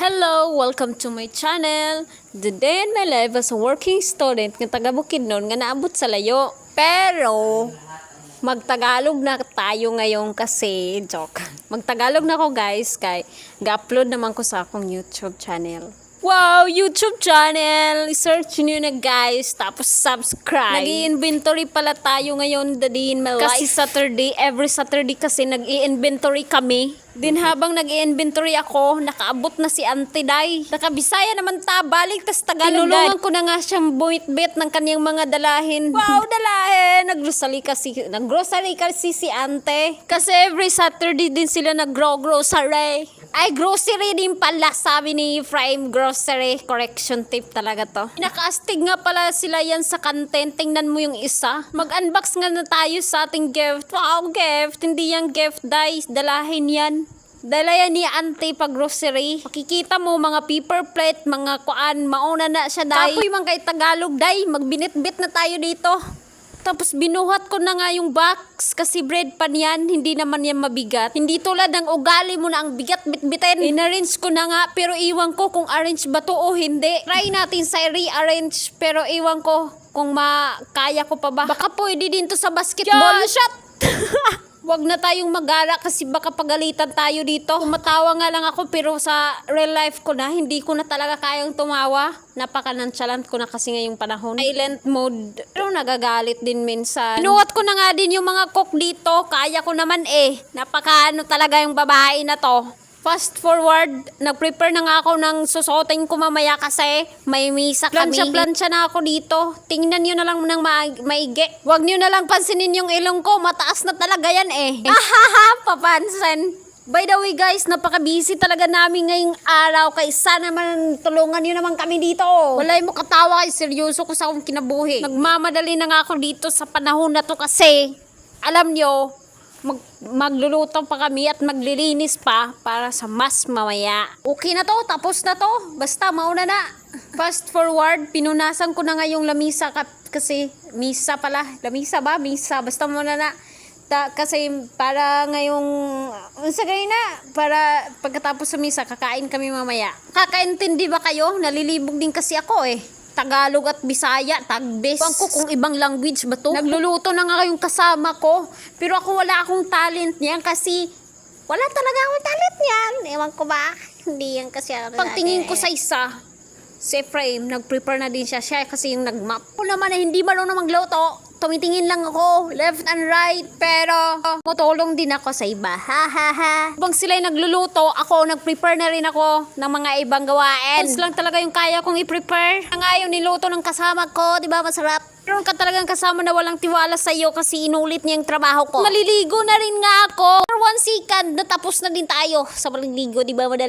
Hello! Welcome to my channel. The day in my life as a working student ng taga Bukidnon nga naabot sa layo. Pero, magtagalog na tayo ngayon kasi, joke. Magtagalog na ako guys, kay ga-upload naman ko sa akong YouTube channel. Wow! YouTube channel! I-search nyo na guys, tapos subscribe. Nag-i-inventory pala tayo ngayon the day in my life. Kasi Saturday, every Saturday kasi nag-i-inventory kami. Din habang nag-i-inventory ako, nakaabot na si Auntie Day. Nakabisaya naman ta, balik tas Tagalog. Tinulungan ko na nga siyang buwit-bit ng kaniyang mga dalahin. Wow, dalahin! Nag-grocery kasi si Ante. Kasi every Saturday din sila nag-grocery. Ay, grocery din pala, sabi ni Frame Grocery. Correction tape talaga to. Nakaastig nga pala sila yan sa content. Tingnan mo yung isa. Mag-unbox nga na tayo sa ating gift. Wow, gift. Hindi yung gift, guys. Dalahin yan. Dala yan ni Auntie pag grocery. Makikita mo mga paper plate, mga kuan. Mauna na siya, day. Kapoy man kay Tagalog, day. Magbinit-bit na tayo dito. Tapos binuhat ko na nga yung box kasi bread pan yan, hindi naman yan mabigat. Hindi tulad ng ugali mo na ang bigat bit-bitin. In-arrange ko na nga pero iwan ko kung arrange ba to o hindi. Try natin sa rearrange pero iwan ko kung kaya ko pa ba. Baka pwede din to sa basketball. Shot! Wag na tayong magara kasi baka pagalitan tayo dito. Tumatawa nga lang ako pero sa real life ko na, hindi ko na talaga kayang tumawa. Napaka-nonchalant ko na kasi ngayong panahon. Silent mode. Pero nagagalit din minsan. Pinuhat ko na nga din yung mga cook dito. Kaya ko naman eh. Napaka-ano talaga yung babae na to. Fast forward, nag-prepare na nga ako ng susuotin ko mamaya kasi may misa kami. Plansya na ako dito. Tingnan nyo na lang ng maigi. Huwag nyo na lang pansinin yung ilong ko. Mataas na talaga yan eh. Ahaha, papansin. By the way guys, napaka-busy talaga namin ngayong araw. Kaya sana naman tulungan nyo naman kami dito. Walay mo katawa kay seryoso ko sa akong kinabuhi. Nagmamadali na nga ako dito sa panahon na to kasi alam nyo, magluluto pa kami at maglilinis pa para sa mas mamaya. Okay na to, tapos na to. Basta mauna na. Fast forward, pinunasan ko na nga yung lamisa kasi misa pala. Lamisa ba? Misa. Basta mauna na. Kasi para ngayong sagay na, para pagkatapos sa misa, kakain kami mamaya. Kakaintindi ba kayo? Nalilibog din kasi ako eh. Tagalog at Bisaya, tagbes. Ewan ko kung ibang language ba to. Nagluluto na nga yung kasama ko. Pero ako wala akong talent niyan kasi wala talaga akong talent niyan. Ewan ko ba? Hindi yan kasi ako. Pagtingin ko sa isa, si Frame, nag-prepare na din siya. Siya kasi yung nag-map. Ako naman na hindi marunong magluto. Tumitingin lang ako, left and right. Pero, tutulong din ako sa iba. Ha ha ha. Habang sila'y nagluluto, ako nag-prepare na rin ako ng mga ibang gawain. Mas lang talaga yung kaya kong i-prepare. Nga yung niluto ng kasama ko, di ba masarap? Meron ka talagang kasama na walang tiwala sa iyo kasi inulit niya yung trabaho ko. Maliligo na rin nga ako. For 1 second, natapos na din tayo sa maliligo, di ba madali?